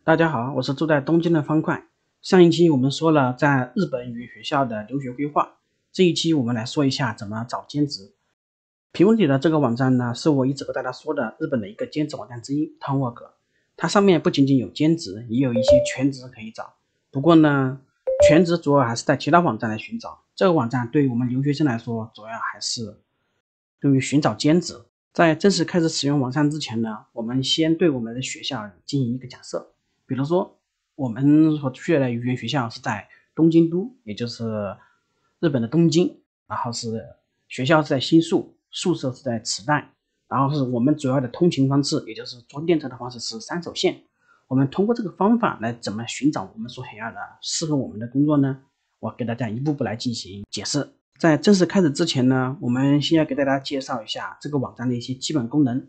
大家好，我是住在东京的方块。上一期我们说了在日本语言学校的留学规划，这一期我们来说一下怎么找兼职。评论里的这个网站呢，是我一直和大家说的日本的一个兼职网站之一 Townwork。它上面不仅仅有兼职，也有一些全职可以找。不过呢，全职主要还是在其他网站来寻找。这个网站对于我们留学生来说，主要还是用于寻找兼职。在正式开始使用网站之前呢，我们先对我们的学校进行一个假设。比如说，我们所去的语言学校是在东京都，也就是日本的东京，然后是学校是在新宿，宿舍是在池袋，然后是我们主要的通勤方式，也就是坐电车的方式是山手线。我们通过这个方法来怎么寻找我们所想要的适合我们的工作呢？我给大家一步步来进行解释。在正式开始之前呢，我们先要给大家介绍一下这个网站的一些基本功能。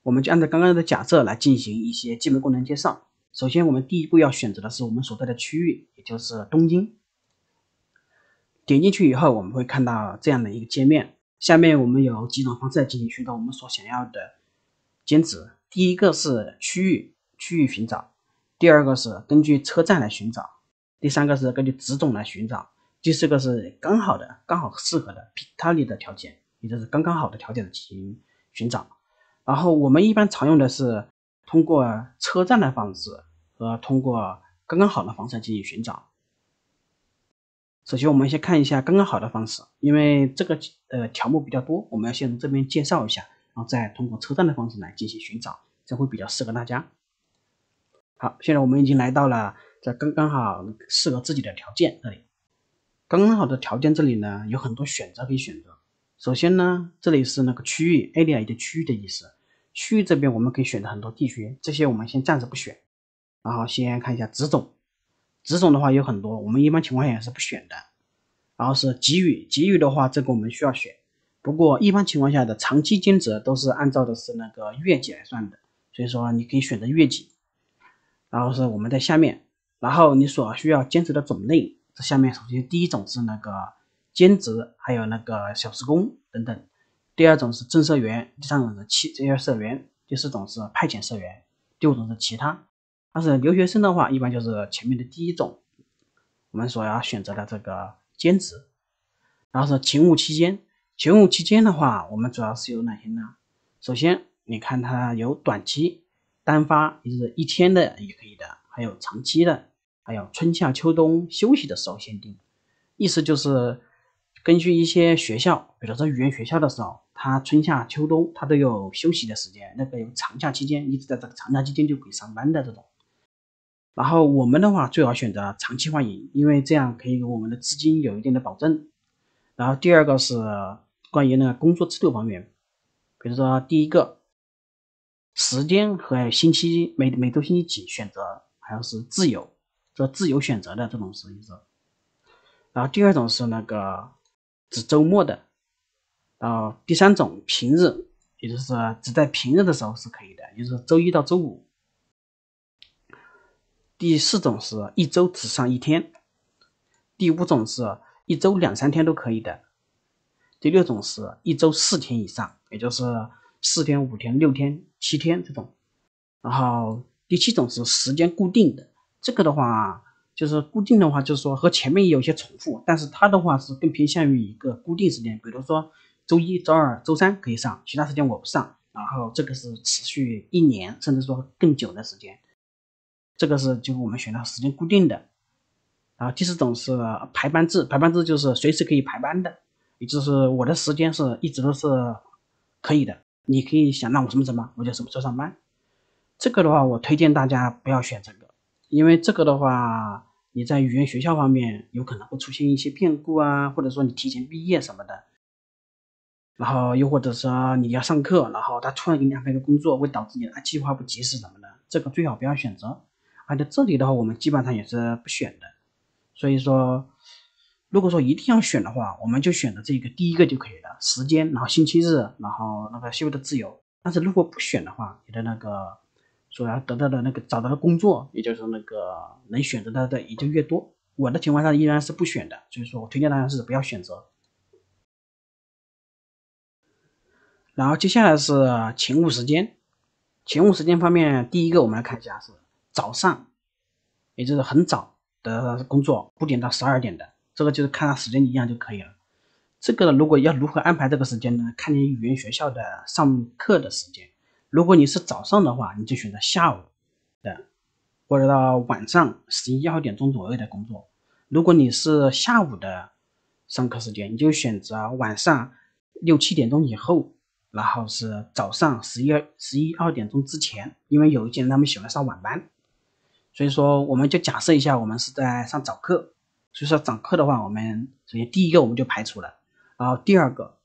我们就按照刚刚的假设来进行一些基本功能介绍。首先，我们第一步要选择的是我们所在的区域，也就是东京。点进去以后，我们会看到这样的一个界面。下面我们有几种方式来进行寻找我们所想要的兼职。第一个是区域寻找，第二个是根据车站来寻找，第三个是根据职种来寻找，第四个是刚好适合的 pitali 的条件，也就是刚刚好的条件的进行寻找。然后我们一般常用的是通过车站的方式和通过刚刚好的方式进行寻找。首先我们先看一下刚刚好的方式，因为这个条目比较多，我们要先从这边介绍一下，然后再通过车站的方式来进行寻找，这会比较适合大家。好，现在我们已经来到了这刚刚好适合自己的条件这里。刚刚好的条件这里呢，有很多选择可以选择。首先呢，这里是那个区域 area 的区域的意思。区域这边我们可以选择很多地区，这些我们先暂时不选。然后先看一下职种，职种的话有很多，我们一般情况下也是不选的。然后是给予的话，这个我们需要选。不过一般情况下的长期兼职都是按照的是那个月绩来算的，所以说你可以选择月绩。然后是我们在下面，然后你所需要兼职的种类，这下面首先第一种是那个兼职，还有那个小时工等等。第二种是正社员，第三种是职业社员，第四种是派遣社员，第五种是其他。但是留学生的话，一般就是前面的第一种，我们所要选择的这个兼职。然后是勤务期间，勤务期间的话，我们主要是有哪些呢？首先，你看它有短期单发，也就是一天的也可以的，还有长期的，还有春夏秋冬休息的时候限定。意思就是根据一些学校，比如说语言学校的时候，它春夏秋冬它都有休息的时间，那个有长假期间，一直在这个长假期间就可以上班的这种。然后我们的话最好选择长期欢迎，因为这样可以给我们的资金有一定的保证。然后第二个是关于那个工作制度方面，比如说第一个时间和星期每周星期几选择，还有是自由，这自由选择的这种是意思。然后第二种是那个指周末的，然后第三种平日，也就是只在平日的时候是可以的，也就是周一到周五。第四种是一周只上一天，第五种是一周2、3天都可以的，第六种是一周4天以上，也就是4天、5天、6天、7天这种。然后第七种是时间固定的，这个的话就是固定的话，就是说和前面也有些重复，但是它的话是更偏向于一个固定时间，比如说周一、周二、周三可以上，其他时间我不上。然后这个是持续1年，甚至说更久的时间，这个是就我们选到时间固定的。然后第四种是排班制，排班制就是随时可以排班的，也就是我的时间是一直都是可以的，你可以想让我什么什么，我就什么时候上班。这个的话，我推荐大家不要选这个，因为这个的话，你在语言学校方面有可能会出现一些变故啊，或者说你提前毕业什么的，然后又或者说你要上课，然后他突然给你安排一个工作，会导致你的计划不及时什么的，这个最好不要选择。而且这里的话，我们基本上也是不选的。所以说，如果说一定要选的话，我们就选择这个第一个就可以了，时间，然后星期日，然后那个休的自由。但是如果不选的话，你的那个所要得到的那个找到的工作，也就是那个能选择的也就越多。我的情况下依然是不选的，所以说我推荐大家是不要选择。然后接下来是勤务时间，勤务时间方面，第一个我们来看一下是早上，也就是很早的工作，5点到12点的，这个就是看它时间一样就可以了。这个如果要如何安排这个时间呢？看你语言学校的上课的时间。如果你是早上的话，你就选择下午的，或者到晚上11、12点钟左右的工作。如果你是下午的上课时间，你就选择晚上6、7点钟以后，然后是早上11、2点钟之前，因为有一些人他们喜欢上晚班，所以说我们就假设一下，我们是在上早课。所以说早课的话，我们首先第一个我们就排除了，然后第二个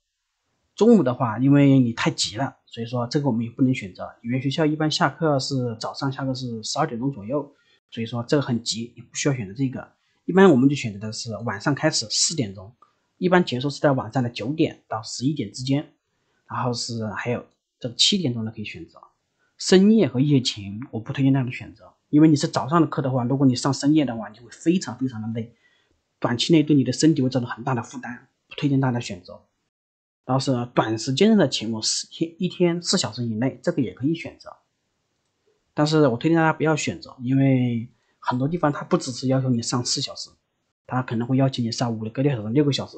中午的话，因为你太急了，所以说这个我们也不能选择。语言学校一般下课是早上下课是12点钟左右，所以说这个很急，也不需要选择这个。一般我们就选择的是晚上开始4点钟，一般结束是在晚上的9点到11点之间，然后是还有这个7点钟的可以选择。深夜和夜勤我不推荐大家选择，因为你是早上的课的话，如果你上深夜的话，你就会非常非常的累，短期内对你的身体会造成很大的负担，不推荐大家选择。然后是短时间的勤务一天4小时以内，这个也可以选择，但是我推荐大家不要选择，因为很多地方它不只是要求你上4小时，它可能会要求你上5个小时、6个小时。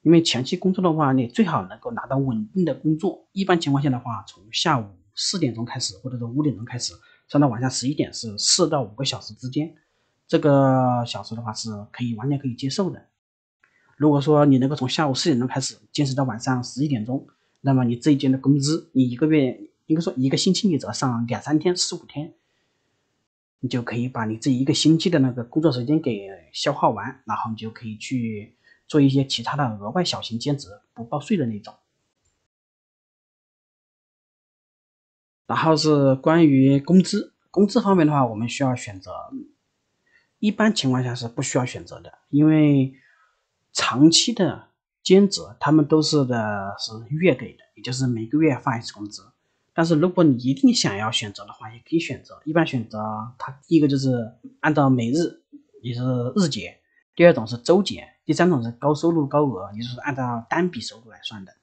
因为前期工作的话，你最好能够拿到稳定的工作。一般情况下的话，从下午4点钟开始，或者说5点钟开始，上到晚上11点是4到5个小时之间，这个小时的话是完全可以接受的。如果说你能够从下午4点钟开始坚持到晚上11点钟，那么你这一天的工资，你一个月应该说一个星期你只要上2、3天、4、5天，你就可以把你这一个星期的那个工作时间给消耗完，然后你就可以去做一些其他的额外小型兼职，不报税的那种。然后是关于工资，工资方面的话，我们需要选择，一般情况下是不需要选择的，因为长期的兼职他们都是月给的，也就是每个月发一次工资。但是如果你一定想要选择的话，也可以选择，一般选择它第一个就是按照每日，也是日结，第二种是周结，第三种是高收入高额，也就是按照单笔收入来算的，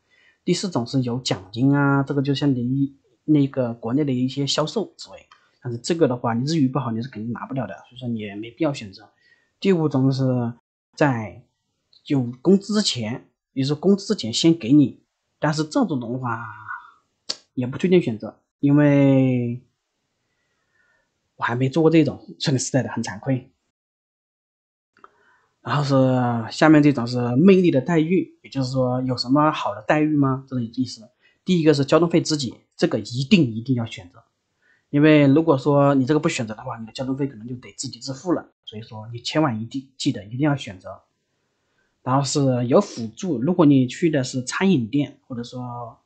第四种是有奖金啊，这个就相当于那个国内的一些销售职位，但是这个的话你日语不好你是肯定拿不了的，所以说你也没必要选择。第五种是在有工资之前，也就是工资之前先给你，但是这种的话也不推荐选择，因为我还没做过这种，说实在的很惭愧。然后是下面这种是魅力的待遇，也就是说有什么好的待遇吗？这种意思。第一个是交通费自己，这个一定要选择，因为如果说你这个不选择的话，你的交通费可能就得自己支付了，所以说你千万记得一定要选择。然后是有辅助，如果你去的是餐饮店，或者说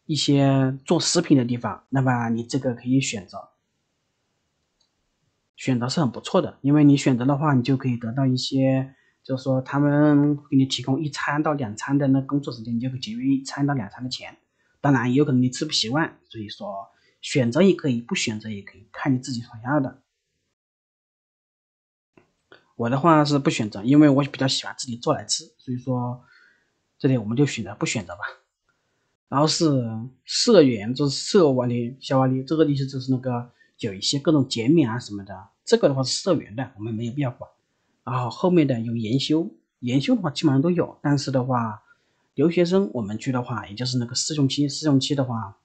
一些做食品的地方，那么你这个可以选择是很不错的，因为你选择的话，你就可以得到一些，就是说他们给你提供1餐到2餐的那工作时间，你就可以节约1餐到2餐的钱。当然也有可能你吃不习惯，所以说选择也可以，不选择也可以，看你自己想要的。我的话是不选择，因为我比较喜欢自己做来吃，所以说这里我们就选择不选择吧。然后是社员，就是社瓦里、小瓦里，这个意思就是那个有一些各种减免啊什么的，这个的话是社员的，我们没有必要管。然后后面的有研修，研修的话基本上都有，但是的话，留学生我们去的话，也就是那个试用期，试用期的话，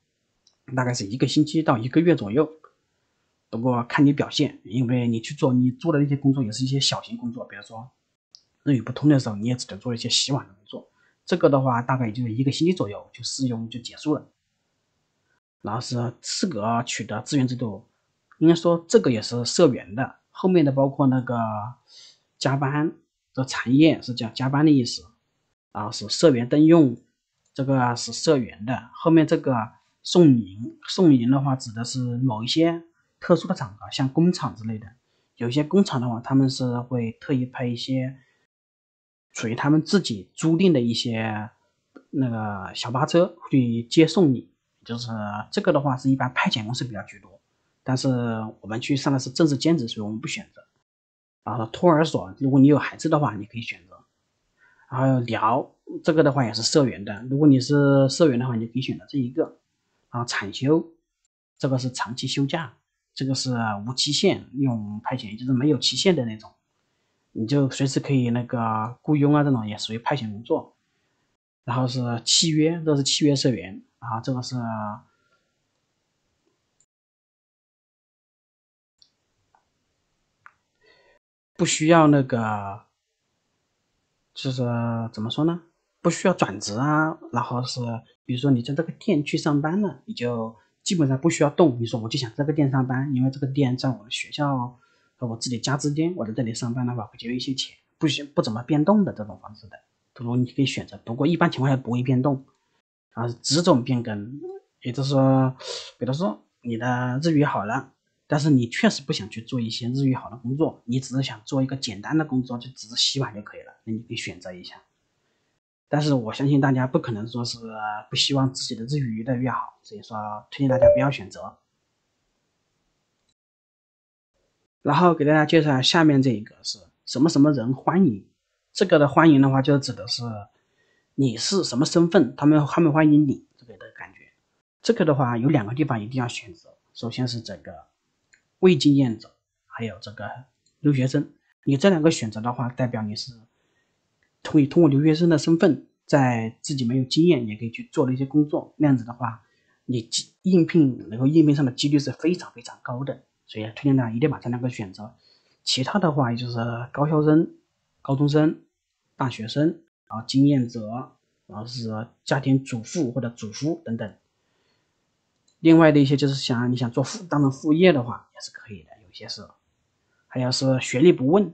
大概是1个星期到1个月左右。不过看你表现，因为你做的那些工作也是一些小型工作，比如说日语不通的时候，你也只能做一些洗碗的工作。这个的话，大概也就1个星期左右就试用就结束了。然后是资格取得志愿制度，应该说这个也是社员的。后面的包括那个加班，这产业是叫加班的意思。然后是社员登用，这个是社员的。后面这个送营的话，指的是某一些特殊的场合，像工厂之类的。有些工厂的话，他们是会特意派一些属于他们自己租赁的一些那个小巴车去接送你，就是这个的话是一般派遣公司比较居多，但是我们去上的是正式兼职，所以我们不选择。然后托儿所，如果你有孩子的话，你可以选择。然后聊这个的话也是社员的，如果你是社员的话，你可以选择这一个。然后产休，这个是长期休假，这个是无期限用派遣，就是没有期限的那种，你就随时可以那个雇佣啊，这种也属于派遣工作。然后是契约，这是契约社员，然后这个是不需要那个，就是怎么说呢？不需要转职啊，然后是比如说你在这个店去上班了，你就基本上不需要动。你说我就想这个店上班，因为这个店在我的学校和我自己家之间，我在这里上班的话会节约一些钱，不怎么变动的这种方式的。不过你可以选择，不过一般情况下不会变动，然后是只种变更，也就是说，比如说你的日语好了。但是你确实不想去做一些日语好的工作，你只是想做一个简单的工作，就只是洗碗就可以了，那你可以选择一下。但是我相信大家不可能说是不希望自己的日语越来越好，所以说推荐大家不要选择。然后给大家介绍下面这一个是什么什么人欢迎，这个的欢迎的话就指的是你是什么身份，他们欢迎你这个的感觉。这个的话有2个地方一定要选择，首先是这个未经验者，还有这个留学生。你这2个选择的话，代表你是通过留学生的身份，在自己没有经验也可以去做的一些工作，那样子的话，你能够应聘上的几率是非常非常高的。所以推荐大家一定把这2个选择。其他的话也就是高校生、高中生、大学生，然后经验者，然后是家庭主妇或者主夫等等。另外的一些就是你想做当成副业的话也是可以的，有些是。还有是学历不问，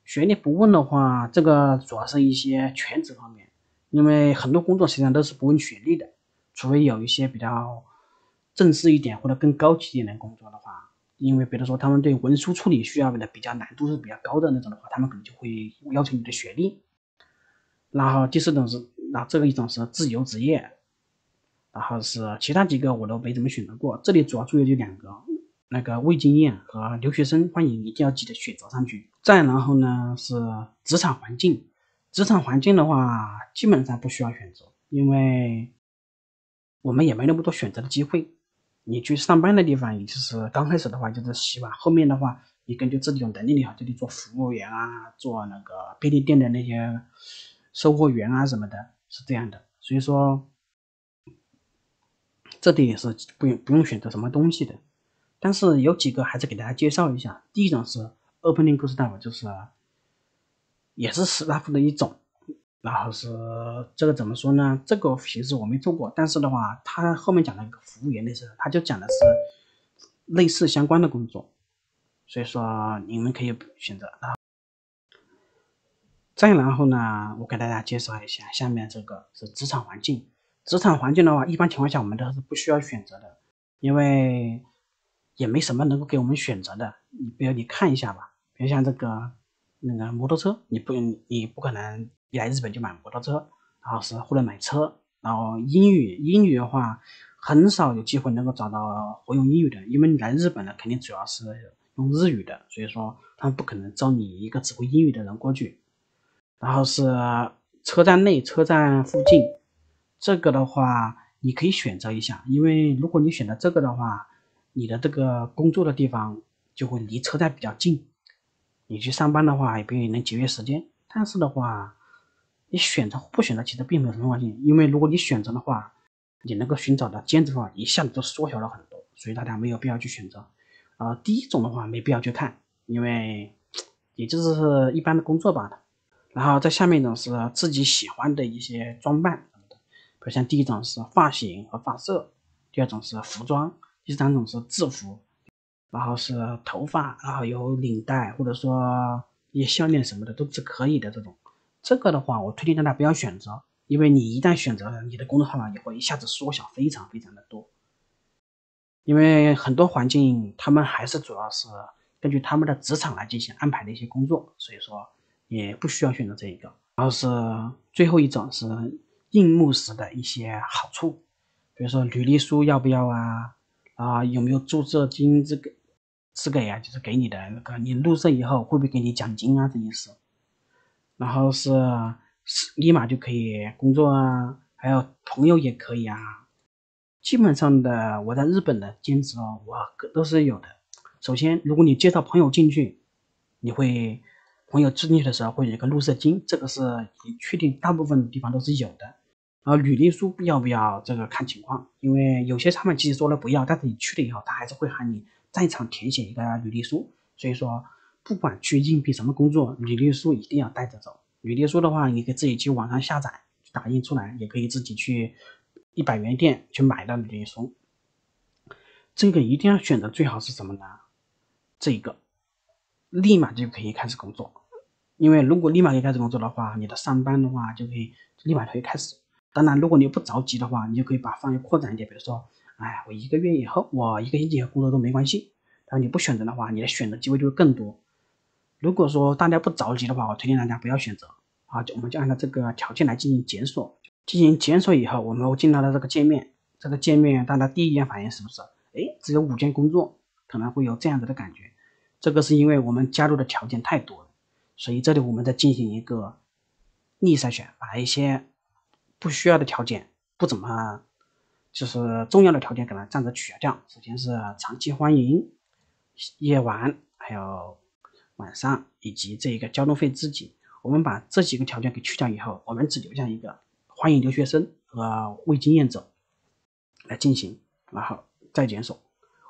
学历不问的话，这个主要是一些全职方面，因为很多工作实际上都是不问学历的，除非有一些比较正式一点或者更高级一点的工作的话，因为比如说他们对文书处理需要的比较难度是比较高的那种的话，他们可能就会要求你的学历。然后第4种是，这个一种是自由职业，然后是其他几个我都没怎么选择过，这里主要注意就2个，那个未经验和留学生欢迎一定要记得选择上去。再然后呢是职场环境，职场环境的话基本上不需要选择，因为我们也没那么多选择的机会。你去上班的地方，也就是刚开始的话就是洗碗，后面的话你根据自己有能力的话就得做服务员啊，做那个便利店的那些售货员啊什么的，是这样的。所以说这里也是不用选择什么东西的。但是有几个还是给大家介绍一下。第一种是 opening staff， 就是也是staff的一种，然后是这个怎么说呢？这个其实我没做过，但是的话，他后面讲了一个服务员类似，他就讲的是类似相关的工作，所以说你们可以选择。再然后呢，我给大家介绍一下下面这个是职场环境。职场环境的话，一般情况下我们都是不需要选择的，因为也没什么能够给我们选择的。比如你看一下吧，比如像这个那个摩托车，你不可能一来日本就买摩托车，然后是或者买车。然后英语的话，很少有机会能够找到会用英语的，因为你来日本呢，肯定主要是用日语的，所以说他们不可能招你一个只会英语的人过去。然后是车站内、车站附近，这个的话你可以选择一下，因为如果你选择这个的话，你的这个工作的地方就会离车站比较近，你去上班的话也能节约时间。但是的话，你选择不选择其实并没有什么关系，因为如果你选择的话，你能够寻找的兼职的话一下子就缩小了很多，所以大家没有必要去选择。第一种的话没必要去看，因为也就是一般的工作罢了。然后在下面一种是自己喜欢的一些装扮什么的，比如像第一种是发型和发色，第2种是服装，第3种是制服，然后是头发，然后有领带或者说一些项链什么的都是可以的这种。这个的话我推荐大家不要选择，因为你一旦选择了，你的工作号码也会一下子缩小非常非常的多。因为很多环境他们还是主要是根据他们的职场来进行安排的一些工作，所以说也不需要选择这一个。然后是最后一种是应募时的一些好处，比如说履历书要不要有没有注册金资格呀，就是给你的那个你入社以后会不会给你奖金啊这意思。然后是立马就可以工作啊，还有朋友也可以啊，基本上的我在日本的兼职我都是有的。首先，如果你介绍朋友进去，朋友进去的时候会有一个入社金，这个是你确定大部分地方都是有的。然后履历书要不要这个看情况，因为有些他们其实说了不要，但是你去了以后，他还是会喊你在场填写一个履历书。所以说，不管去应聘什么工作，履历书一定要带着走。履历书的话，你可以自己去网上下载，打印出来，也可以自己去100元店去买到履历书。这个一定要选择最好是什么呢？这个立马就可以开始工作，因为如果立马可以开始工作的话，你的上班的话就可以立马可以开始。当然，如果你不着急的话，你就可以把范围扩展一点，比如说，我1个月以后，我1个星期以后工作都没关系。然后你不选择的话，你的选择机会就会更多。如果说大家不着急的话，我推荐大家不要选择。我们就按照这个条件来进行检索。进行检索以后，我们会进到了这个界面。这个界面大家第一眼反应是不是？只有5件工作，可能会有这样子的感觉。这个是因为我们加入的条件太多了，所以这里我们再进行一个逆筛选，把一些不需要的条件，不怎么就是重要的条件给它暂时取消掉。首先是长期欢迎、夜晚，还有晚上，以及这个交通费自己。我们把这几个条件给去掉以后，我们只留下一个欢迎留学生和未经验者来进行，然后再检索，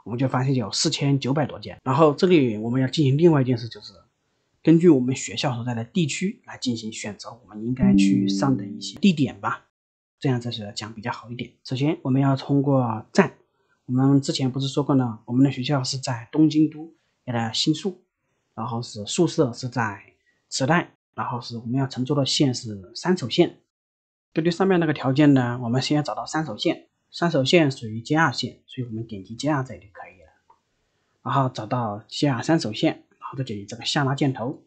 我们就发现有4900多件。然后这里我们要进行另外一件事，就是根据我们学校所在的地区来进行选择我们应该去上的一些地点吧，这样子是讲比较好一点。首先我们要通过站，我们之前不是说过呢，我们的学校是在东京都的新宿，然后是宿舍是在池袋，然后是我们要乘坐的线是三手线。根据上面那个条件呢，我们先要找到三手线，三手线属于 JR 线，所以我们点击 JR 这里就可以了。然后找到 JR 三手线，然后再点击这个下拉箭头。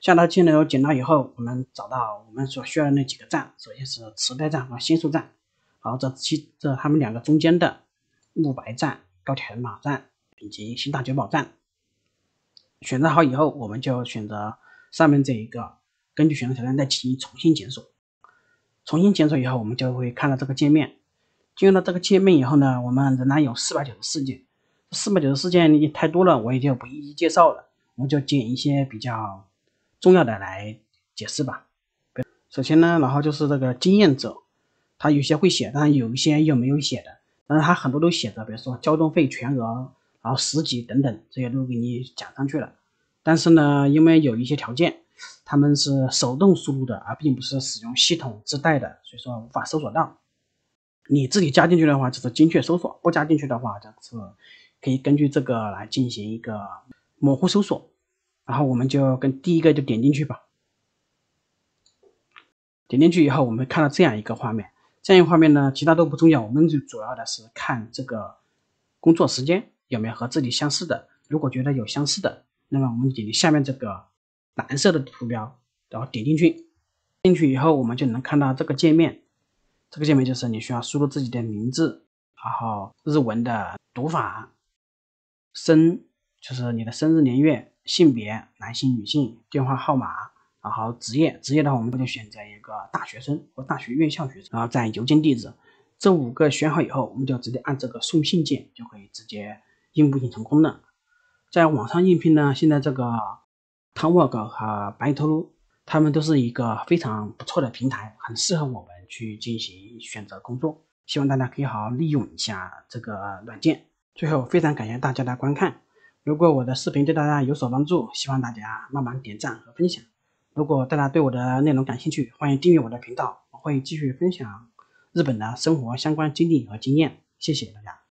下拉箭头点到以后，我们找到我们所需要的那几个站，首先是池袋站和新宿站，然后这他们2个中间的木白站、高铁马站以及新大久保站。选择好以后，我们就选择上面这一个，根据选择条件再进行重新检索。重新检索以后，我们就会看到这个界面。进入到这个界面以后呢，我们仍然有494件，494件太多了，我也就不一一介绍了，我们就捡一些比较重要的来解释吧。首先呢，然后就是这个经验者，他有些会写，但有一些又没有写的，但是他很多都写的，比如说交通费全额，然后10几等等，这些都给你讲上去了。但是呢，因为有一些条件，他们是手动输入的，而并不是使用系统自带的，所以说无法搜索到。你自己加进去的话，就是精确搜索；不加进去的话，就是可以根据这个来进行一个模糊搜索。然后我们就跟第一个就点进去吧。点进去以后，我们看到这样一个画面。这样一个画面呢，其他都不重要，我们最主要的是看这个工作时间有没有和自己相似的。如果觉得有相似的，那么我们点击下面这个蓝色的图标，然后点进去。进去以后，我们就能看到这个界面。这个界面就是你需要输入自己的名字，然后日文的读法，就是你的生日年月，性别男性女性，电话号码，然后职业的话我们就选择一个大学生或大学院校学生，然后在邮件地址。这5个选好以后，我们就直接按这个送信键，就可以直接应聘成功了。在网上应聘呢，现在这个 Tongwork 和白头路他们都是一个非常不错的平台，很适合我们去进行选择工作。希望大家可以好好利用一下这个软件。最后非常感谢大家的观看，如果我的视频对大家有所帮助，希望大家慢慢点赞和分享。如果大家对我的内容感兴趣，欢迎订阅我的频道，我会继续分享日本的生活相关经历和经验。谢谢大家。